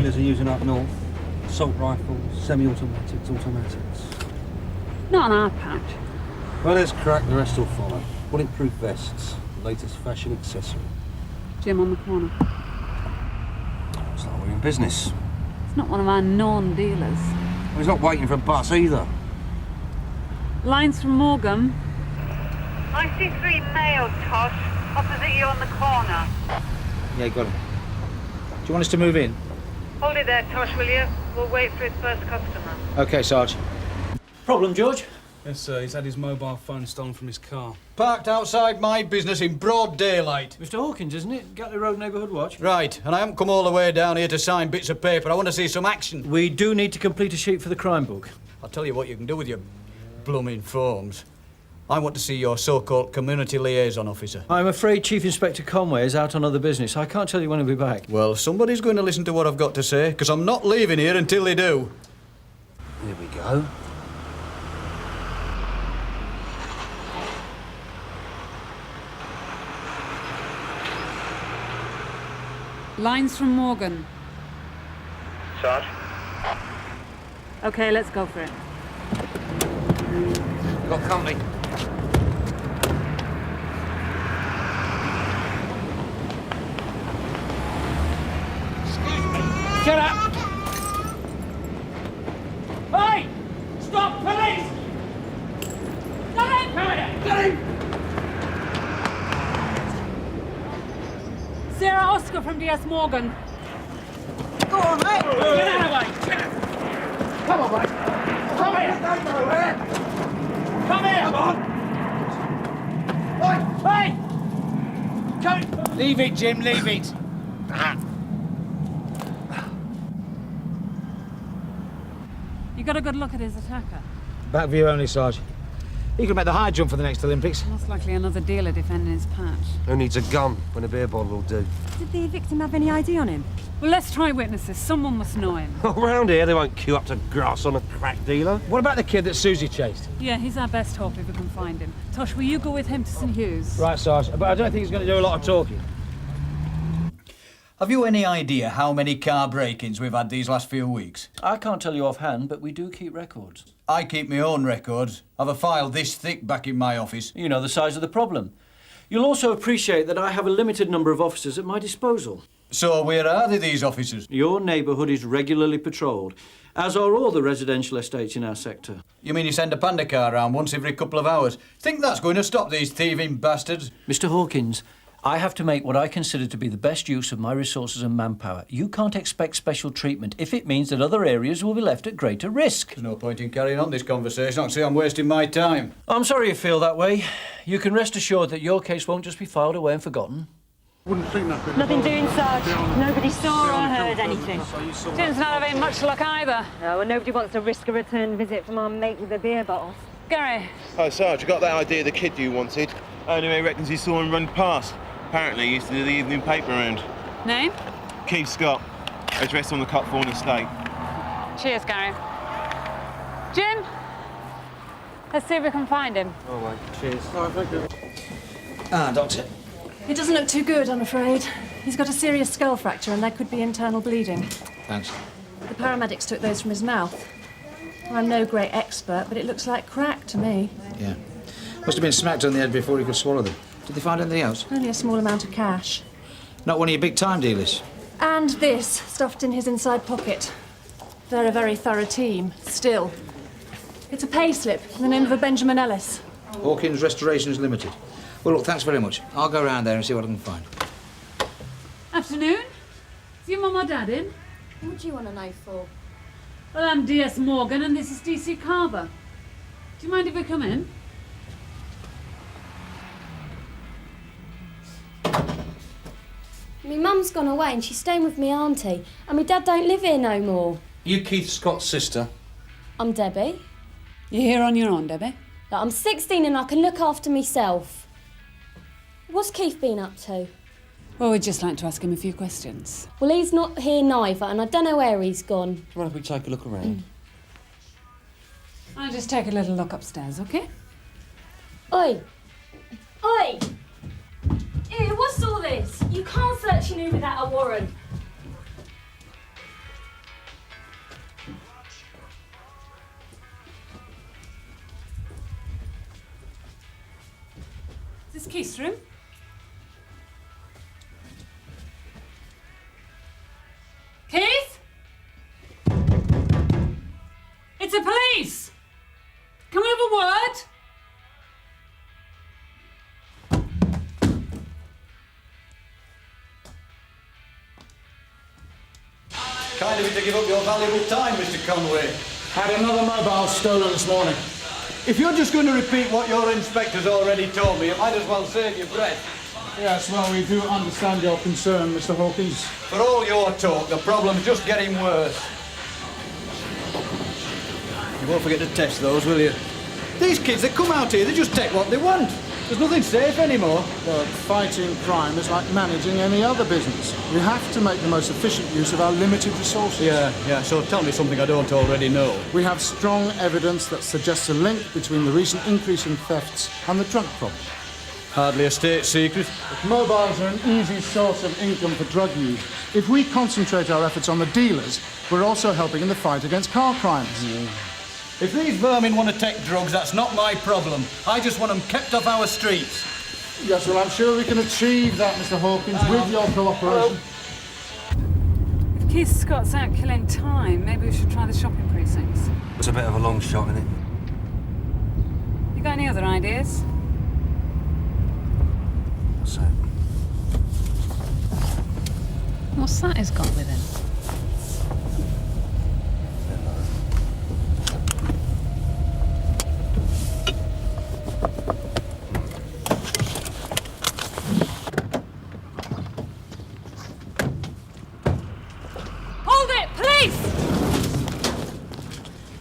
dealers are using up north. Assault rifles, semi-automatics, automatics. Not on our patch. Well, there's crack, the rest will follow. Bulletproof vests, latest fashion accessory. Jim on the corner. It's like we're in business. It's not one of our known dealers. Well, he's not waiting for a bus either. Lines from Morgan. I see 3 males, Tosh, opposite you on the corner. Yeah, got him. Do you want us to move in? Hold it there, Tosh, will you? We'll wait for his first customer. OK, Sarge. Problem, George? Yes, sir. He's had his mobile phone stolen from his car. Parked outside my business in broad daylight. Mr Hawkins, isn't it? Gatley Road Neighbourhood Watch? Right, and I haven't come all the way down here to sign bits of paper. I want to see some action. We do need to complete a sheet for the crime book. I'll tell you what you can do with your blooming forms. I want to see your so-called community liaison officer. I'm afraid Chief Inspector Conway is out on other business. I can't tell you when he'll be back. Well, somebody's going to listen to what I've got to say, because I'm not leaving here until they do. Here we go. Lines from Morgan. Sarge? OK, let's go for it. Got company. Get up! Hey! Stop, police! Got him! Get him! Sarah Oscar from D.S. Morgan. Go on, mate! Get out of the way! Come on, mate! Come here! Come here! Come on! Hey! Come... Leave it, Jim, leave it. You got a good look at his attacker? Back view only, Sarge. He could make the high jump for the next Olympics. Most likely another dealer defending his patch. Who needs a gun when a beer bottle will do? Did the victim have any ID on him? Well, let's try witnesses. Someone must know him. Around here, they won't queue up to grass on a crack dealer. What about the kid that Suzi chased? Yeah, he's our best hope if we can find him. Tosh, will you go with him to St Hughes? Right, Sarge, but I don't think he's going to do a lot of talking. Have you any idea how many car break-ins we've had these last few weeks? I can't tell you offhand, but we do keep records. I keep my own records. I've a file this thick back in my office. You know the size of the problem. You'll also appreciate that I have a limited number of officers at my disposal. So where are they, these officers? Your neighbourhood is regularly patrolled, as are all the residential estates in our sector. You mean you send a panda car around once every couple of hours? Think that's going to stop these thieving bastards? Mr Hawkins, I have to make what I consider to be the best use of my resources and manpower. You can't expect special treatment if it means that other areas will be left at greater risk. There's no point in carrying on this conversation. I can see I'm wasting my time. I'm sorry you feel that way. You can rest assured that your case won't just be filed away and forgotten. Wouldn't think nothing. Nothing doing, Sarge. Nobody saw or heard anything. Jim's not having much luck either. No, and nobody wants to risk a return visit from our mate with a beer bottle. Gary. Oh, Sarge, I got that idea of the kid you wanted. Anyway, reckons he saw him run past. Apparently, he used to do the evening paper round. Name? Keith Scott. Address on the Cutthorne estate. Cheers, Gary. Jim? Let's see if we can find him. Oh, mate. Cheers. Oh, thank you. Ah, Doctor. It doesn't look too good, I'm afraid. He's got a serious skull fracture and there could be internal bleeding. Thanks. The paramedics took those from his mouth. I'm no great expert, but it looks like crack to me. Yeah. Must have been smacked on the head before he could swallow them. Did they find anything else? Only a small amount of cash. Not one of your big-time dealers? And this, stuffed in his inside pocket. They're a very thorough team, still. It's a payslip in the name of a Benjamin Ellis. Hawkins Restorations Limited. Well, look, thanks very much. I'll go round there and see what I can find. Afternoon. Is your mum or dad in? What do you want to know for? Well, I'm D.S. Morgan and this is D.C. Carver. Do you mind if we come in? My mum's gone away and she's staying with me auntie, and my dad don't live here no more. You Keith Scott's sister? I'm Debbie. You're here on your own, Debbie? Like, I'm 16 and I can look after myself. What's Keith been up to? Well, we'd just like to ask him a few questions. Well, he's not here neither, and I don't know where he's gone. Do you mind if we take a look around? I'll just take a little look upstairs, OK? Oi! Oi! Ew, what's all this? You can't search in here without a warrant. It's Keith's room. Keith? It's the police! Can we have a word? Kind of you to give up your valuable time, Mr. Conway. Had another mobile stolen this morning. If you're just going to repeat what your inspector's already told me, you might as well save your breath. Yes, well, we do understand your concern, Mr. Hawkins. For all your talk, the problem's just getting worse. You won't forget to test those, will you? These kids, they come out here, they just take what they want. There's nothing safe anymore. But fighting crime is like managing any other business. We have to make the most efficient use of our limited resources. Yeah, so tell me something I don't already know. We have strong evidence that suggests a link between the recent increase in thefts and the drug problem. Hardly a state secret. Mobiles are an easy source of income for drug users. If we concentrate our efforts on the dealers, we're also helping in the fight against car crimes. If these vermin want to take drugs, that's not my problem. I just want them kept off our streets. Yes, well, I'm sure we can achieve that, Mr. Hawkins, with your cooperation. If Keith Scott's out killing time, maybe we should try the shopping precincts. It's a bit of a long shot, isn't it? You got any other ideas? What's that? What's that he's got with him?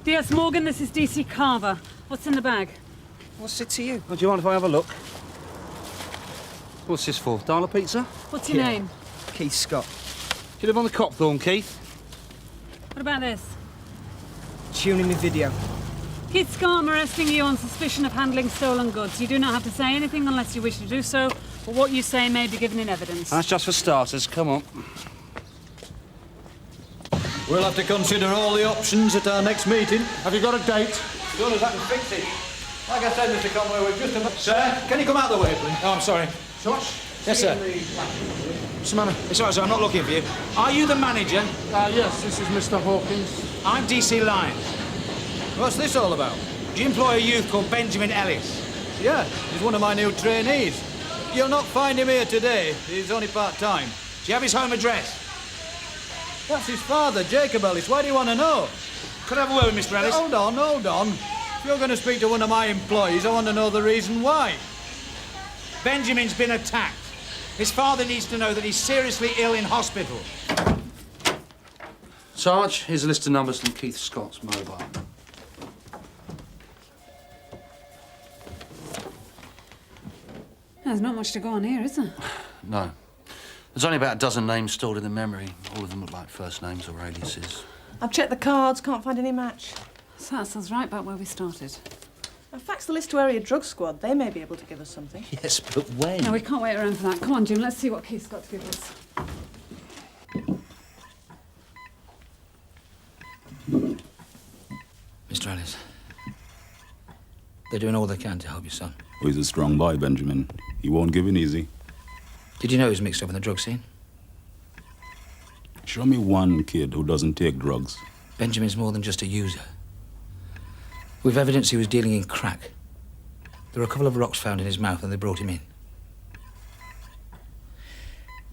D.S. Morgan, this is D.C. Carver. What's in the bag? What's it to you? Oh, do you mind if I have a look? What's this for? Darla pizza? What's your name? Keith Scott. Do you live on the Copthorne, Keith? What about this? Tuning the video. Keith Scott, I'm arresting you on suspicion of handling stolen goods. You do not have to say anything unless you wish to do so, but what you say may be given in evidence. That's just for starters. Come on. We'll have to consider all the options at our next meeting. Have you got a date? As soon as I can fix it. Like I said, Mr. Conway, we're just about... Sir, can you come out of the way, please? Oh, I'm sorry. Josh? Yes, sir. What's the matter? It's all right, sir. I'm not looking for you. Are you the manager? Yes, this is Mr. Hawkins. I'm D.C. Lyons. What's this all about? Do you employ a youth called Benjamin Ellis? Yeah, he's one of my new trainees. You'll not find him here today. He's only part-time. Do you have his home address? That's his father, Jacob Ellis. Why do you want to know? Could I have a word with Mr. Ellis? Hold on. If you're going to speak to one of my employees, I want to know the reason why. Benjamin's been attacked. His father needs to know that he's seriously ill in hospital. Sarge, here's a list of numbers from Keith Scott's mobile. There's not much to go on here, is there? No. There's only about a dozen names stored in the memory. All of them look like first names or aliases. I've checked the cards, can't find any match. So that sounds right about where we started. I've faxed the list to Area Drug Squad. They may be able to give us something. Yes, but when? No, we can't wait around for that. Come on, Jim, let's see what Keith's got to give us. Mr. Ellis, they're doing all they can to help your son. Oh, he's a strong boy, Benjamin. He won't give in easy. Did you know he was mixed up in the drug scene? Show me one kid who doesn't take drugs. Benjamin's more than just a user. We've evidence he was dealing in crack. There were a couple of rocks found in his mouth and they brought him in.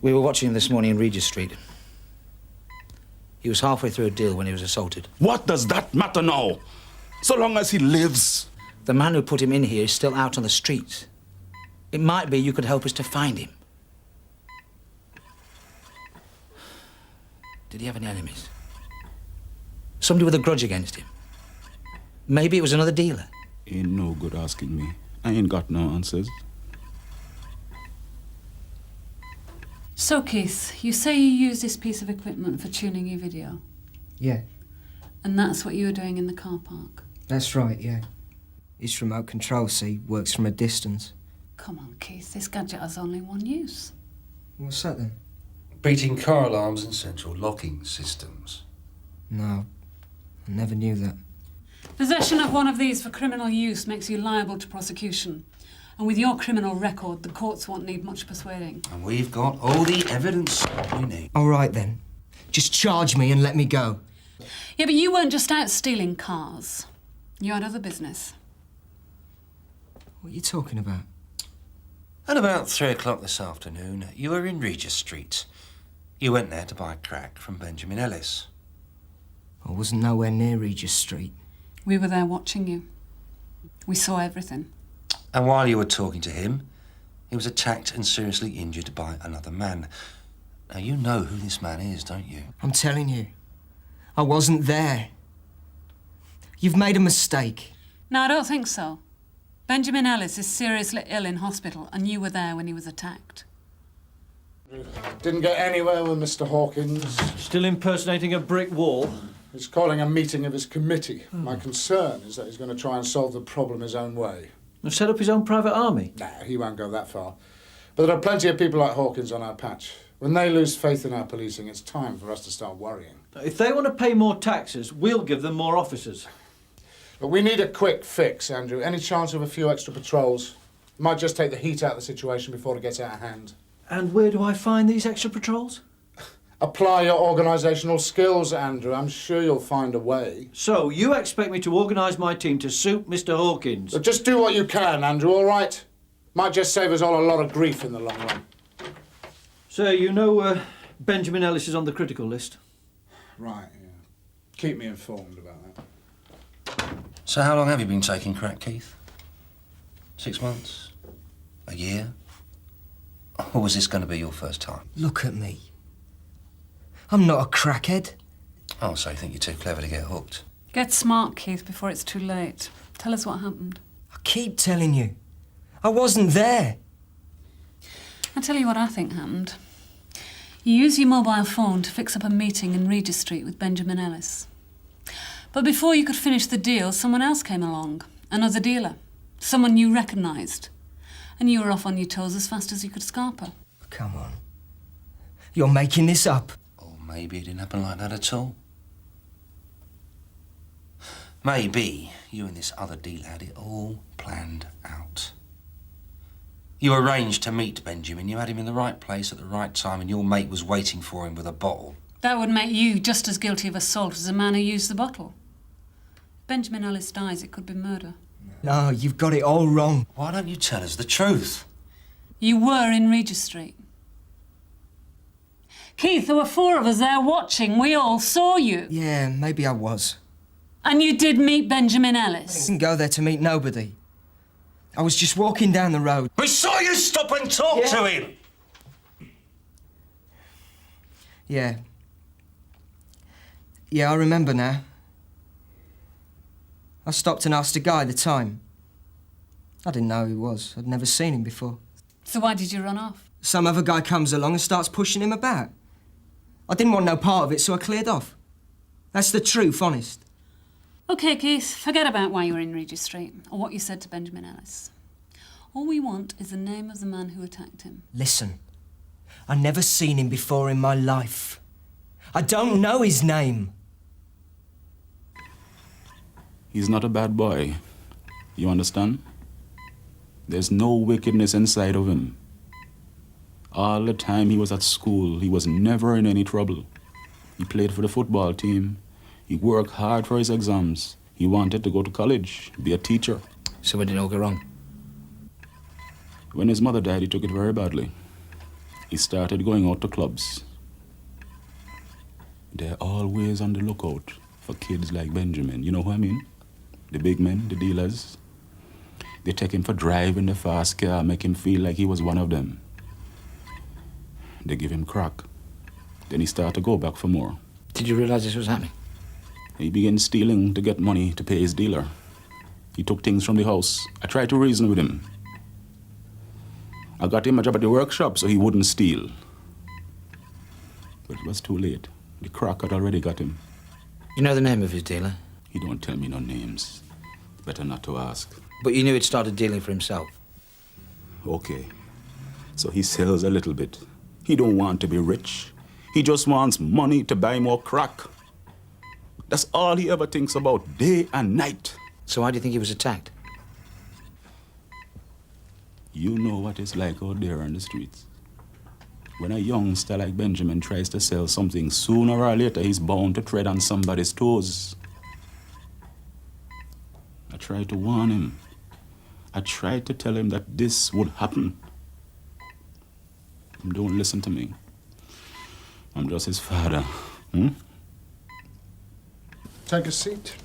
We were watching him this morning in Regis Street. He was halfway through a deal when he was assaulted. What does that matter now? So long as he lives. The man who put him in here is still out on the streets. It might be you could help us to find him. Did he have any enemies? Somebody with a grudge against him? Maybe it was another dealer. Ain't no good asking me. I ain't got no answers. So, Keith, you say you use this piece of equipment for tuning your video? Yeah, And that's what you were doing in the car park? that's right, yeah. It's remote control, see, works from a distance. Come on, Keith, this gadget has only one use. What's that then? Beating car alarms and central locking systems. No, I never knew that. Possession of one of these for criminal use makes you liable to prosecution. And with your criminal record, the courts won't need much persuading. And we've got all the evidence we need. All right, then. Just charge me and let me go. Yeah, but you weren't just out stealing cars. You had other business. What are you talking about? At about 3 o'clock this afternoon, you were in Regis Street. You went there to buy crack from Benjamin Ellis. I wasn't nowhere near Regis Street. We were there watching you. We saw everything. And while you were talking to him, he was attacked and seriously injured by another man. Now, you know who this man is, don't you? I'm telling you, I wasn't there. You've made a mistake. No, I don't think so. Benjamin Ellis is seriously ill in hospital, and you were there when he was attacked. Didn't get anywhere with Mr. Hawkins. Still impersonating a brick wall? He's calling a meeting of his committee. My concern is that he's going to try and solve the problem his own way. And set up his own private army? Nah, he won't go that far. But there are plenty of people like Hawkins on our patch. When they lose faith in our policing, it's time for us to start worrying. If they want to pay more taxes, we'll give them more officers. But we need a quick fix, Andrew. Any chance of a few extra patrols? Might just take the heat out of the situation before it gets out of hand. And where do I find these extra patrols? Apply your organisational skills, Andrew. I'm sure you'll find a way. So, you expect me to organise my team to suit Mr. Hawkins? So just do what you can, Andrew, all right? Might just save us all a lot of grief in the long run. Sir, you know Benjamin Ellis is on the critical list? Right, yeah. Keep me informed about that. So how long have you been taking crack, Keith? 6 months? A year? Or was this going to be your first time? Look at me. I'm not a crackhead. Oh, so you think you're too clever to get hooked? Get smart, Keith, before it's too late. Tell us what happened. I keep telling you. I wasn't there. I'll tell you what I think happened. You used your mobile phone to fix up a meeting in Regis Street with Benjamin Ellis. But before you could finish the deal, someone else came along. Another dealer. Someone you recognised. And you were off on your toes as fast as you could scarper. Come on. You're making this up. Or maybe it didn't happen like that at all. Maybe you and this other dealer had it all planned out. You arranged to meet Benjamin. You had him in the right place at the right time, and your mate was waiting for him with a bottle. That would make you just as guilty of assault as the man who used the bottle. Benjamin Ellis dies, it could be murder. No, you've got it all wrong. Why don't you tell us the truth? You were in Regis Street. Keith, there were 4 of us there watching. We all saw you. Yeah, maybe I was. And you did meet Benjamin Ellis. I didn't go there to meet nobody. I was just walking down the road. We saw you stop and talk to him! Yeah. Yeah, I remember now. I stopped and asked a guy the time. I didn't know who he was. I'd never seen him before. So why did you run off? Some other guy comes along and starts pushing him about. I didn't want no part of it, so I cleared off. That's the truth, honest. OK, Keith, forget about why you were in Regis Street or what you said to Benjamin Ellis. All we want is the name of the man who attacked him. Listen, I never seen him before in my life. I don't know his name. He's not a bad boy. You understand? There's no wickedness inside of him. All the time he was at school, he was never in any trouble. He played for the football team. He worked hard for his exams. He wanted to go to college, be a teacher. So when did it all go wrong? When his mother died, he took it very badly. He started going out to clubs. They're always on the lookout for kids like Benjamin. You know who I mean? The big men, the dealers. They take him for driving the fast car, make him feel like he was one of them. They give him crack. Then he started to go back for more. Did you realise this was happening? He began stealing to get money to pay his dealer. He took things from the house. I tried to reason with him. I got him a job at the workshop so he wouldn't steal. But it was too late. The crack had already got him. You know the name of his dealer? He don't tell me no names. Better not to ask. But you knew he'd started dealing for himself? Okay. So he sells a little bit. He don't want to be rich. He just wants money to buy more crack. That's all he ever thinks about, day and night. So why do you think he was attacked? You know what it's like out there on the streets. When a youngster like Benjamin tries to sell something, sooner or later he's bound to tread on somebody's toes. I tried to warn him. I tried to tell him that this would happen. He don't listen to me. I'm just his father. Take a seat.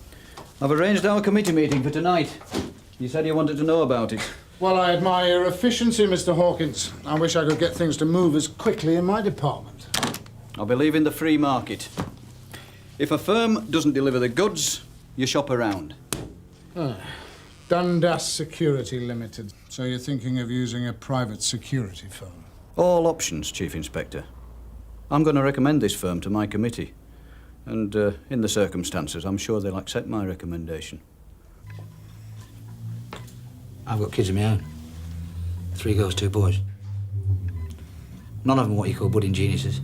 I've arranged our committee meeting for tonight. You said you wanted to know about it. Well, I admire your efficiency, Mr. Hawkins. I wish I could get things to move as quickly in my department. I believe in the free market. If a firm doesn't deliver the goods, you shop around. Dundas Security Limited. So you're thinking of using a private security firm? All options, Chief Inspector. I'm going to recommend this firm to my committee. And in the circumstances, I'm sure they'll accept my recommendation. I've got kids of my own. 3 girls, 2 boys. None of them what you call budding geniuses.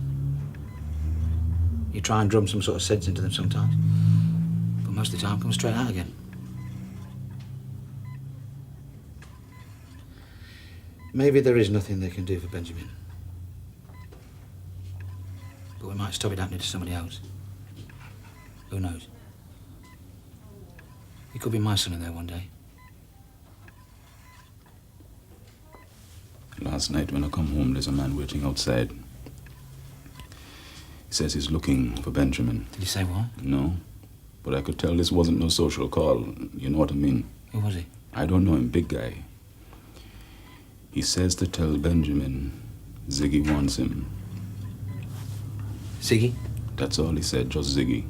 You try and drum some sort of sense into them sometimes, but most of the time comes straight out again. Maybe there is nothing they can do for Benjamin. But we might stop it happening to somebody else. Who knows? He could be my son in there one day. Last night when I come home, there's a man waiting outside. He says he's looking for Benjamin. Did he say what? No, but I could tell this wasn't no social call. You know what I mean? Who was he? I don't know him, big guy. He says to tell Benjamin Ziggy wants him. Ziggy? That's all he said, just Ziggy.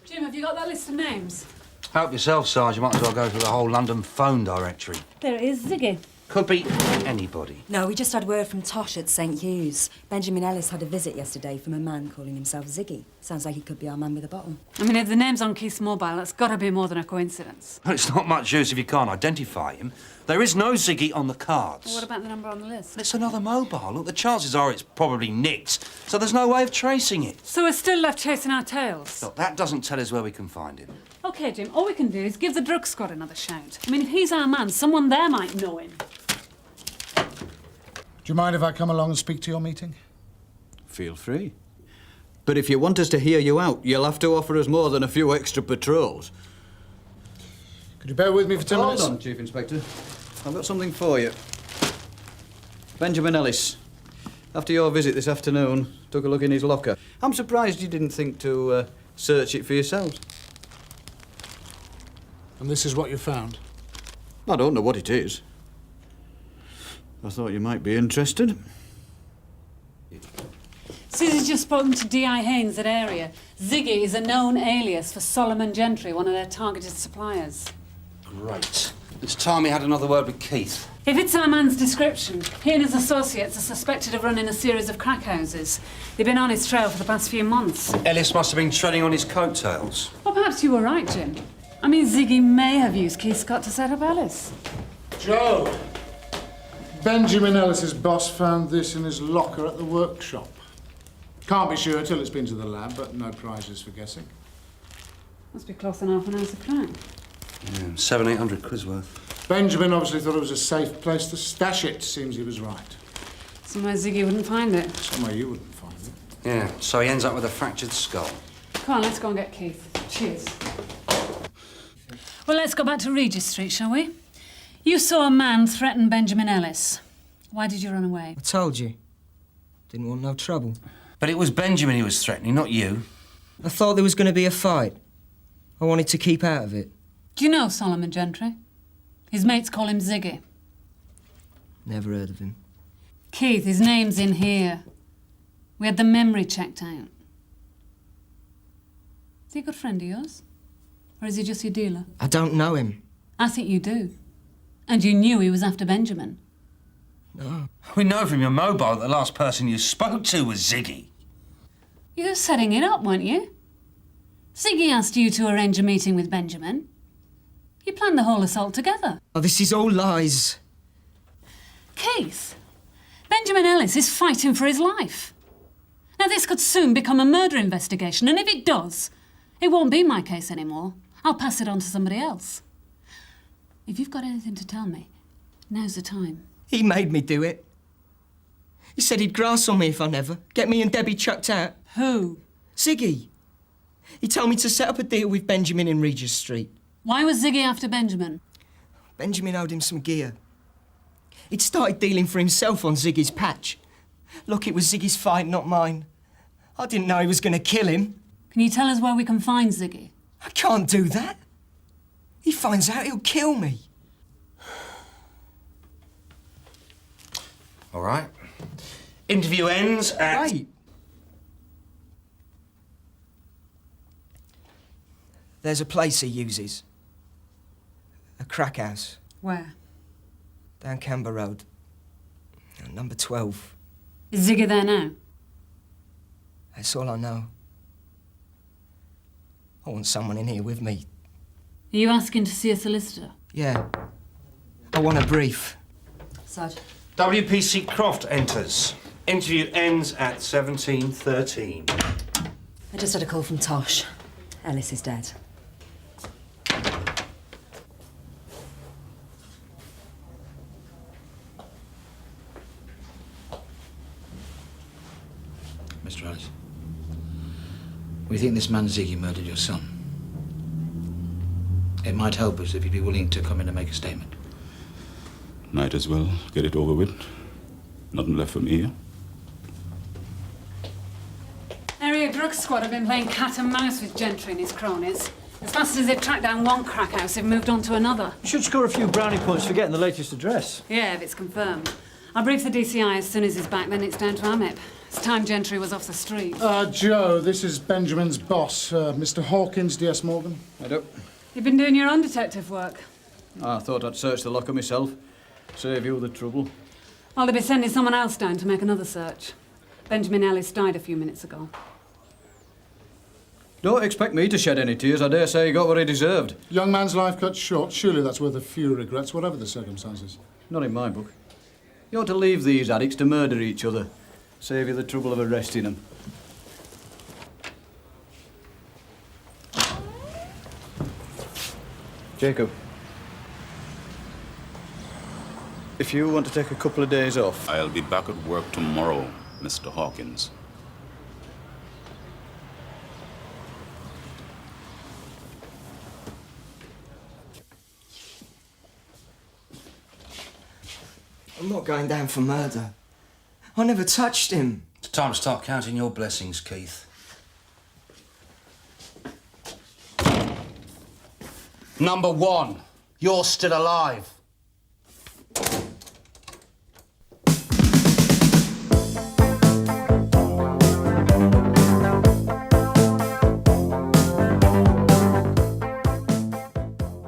Jim, have you got that list of names? Help yourself, Sarge. You might as well go through the whole London phone directory. There it is, Ziggy. Could be anybody. No, we just had word from Tosh at St. Hugh's. Benjamin Ellis had a visit yesterday from a man calling himself Ziggy. Sounds like he could be our man with a bottle. I mean, if the name's on Keith's mobile, that's got to be more than a coincidence. Well, it's not much use if you can't identify him. There is no Ziggy on the cards. Well, what about the number on the list? It's another mobile. Look, the chances are it's probably nicked, so there's no way of tracing it. So we're still left chasing our tails? Look, that doesn't tell us where we can find him. OK, Jim, all we can do is give the drug squad another shout. I mean, if he's our man, someone there might know him. Do you mind if I come along and speak to your meeting? Feel free. But if you want us to hear you out, you'll have to offer us more than a few extra patrols. Could you bear with me for 10 minutes? Hold on, Chief Inspector. I've got something for you. Benjamin Ellis. After your visit this afternoon, took a look in his locker. I'm surprised you didn't think to search it for yourselves. And this is what you found? I don't know what it is. I thought you might be interested. Suzi's just spoken to D.I. Haines at Area. Ziggy is a known alias for Solomon Gentry, one of their targeted suppliers. Great. It's time we had another word with Keith. If it's our man's description, he and his associates are suspected of running a series of crack houses. They've been on his trail for the past few months. Ellis must have been treading on his coattails. Well, perhaps you were right, Jim. I mean, Ziggy may have used Keith Scott to set up Ellis. Joe! Benjamin Ellis's boss found this in his locker at the workshop. Can't be sure till it's been to the lab, but no prizes for guessing. Must be close enough an ounce of crack. Yeah, 700-800 quid's worth. Benjamin obviously thought it was a safe place to stash it. Seems he was right. Somewhere Ziggy wouldn't find it. Somewhere you wouldn't find it. Yeah, so he ends up with a fractured skull. Come on, let's go and get Keith. Cheers. Well, let's go back to Regis Street, shall we? You saw a man threaten Benjamin Ellis. Why did you run away? I told you. Didn't want no trouble. But it was Benjamin he was threatening, not you. I thought there was going to be a fight. I wanted to keep out of it. Do you know Solomon Gentry? His mates call him Ziggy. Never heard of him. Keith, his name's in here. We had the memory checked out. Is he a good friend of yours? Or is he just your dealer? I don't know him. I think you do. And you knew he was after Benjamin. No. We know from your mobile that the last person you spoke to was Ziggy. You were setting it up, weren't you? Ziggy asked you to arrange a meeting with Benjamin. You planned the whole assault together. Oh, this is all lies. Keith, Benjamin Ellis is fighting for his life. Now, this could soon become a murder investigation, and if it does, it won't be my case anymore. I'll pass it on to somebody else. If you've got anything to tell me, now's the time. He made me do it. He said he'd grass on me if I never. Get me and Debbie chucked out. Who? Ziggy. He told me to set up a deal with Benjamin in Regis Street. Why was Ziggy after Benjamin? Benjamin owed him some gear. He'd started dealing for himself on Ziggy's patch. Look, it was Ziggy's fight, not mine. I didn't know he was going to kill him. Can you tell us where we can find Ziggy? I can't do that. He finds out, he'll kill me. All right. Interview ends at... Wait. There's a place he uses. A crack house. Where? Down Canberra Road. Number 12. Is Ziggy there now? That's all I know. I want someone in here with me. Are you asking to see a solicitor? Yeah. I want a brief. Sarge. WPC Croft enters. Interview ends at 17:13. I just had a call from Tosh. Ellis is dead. Mr. Ellis, we think this man Ziggy murdered your son. It might help us if you'd be willing to come in and make a statement. Might as well get it over with. Nothing left for me here. Area drug squad have been playing cat and mouse with Gentry and his cronies. As fast as they've tracked down one crack house, they've moved on to another. You should score a few brownie points for getting the latest address. Yeah, if it's confirmed. I'll brief the DCI as soon as he's back, then it's down to Amip. It's time Gentry was off the street. Joe, this is Benjamin's boss, Mr. Hawkins, D.S. Morgan. I do. You've been doing your own detective work. I thought I'd search the locker myself. Save you the trouble. Well, they'll be sending someone else down to make another search. Benjamin Ellis died a few minutes ago. Don't expect me to shed any tears. I dare say he got what he deserved. Young man's life cut short. Surely that's worth a few regrets, whatever the circumstances. Not in my book. You ought to leave these addicts to murder each other. Save you the trouble of arresting them. Jacob. If you want to take a couple of days off... I'll be back at work tomorrow, Mr. Hawkins. I'm not going down for murder. I never touched him. It's time to start counting your blessings, Keith. Number 1, you're still alive.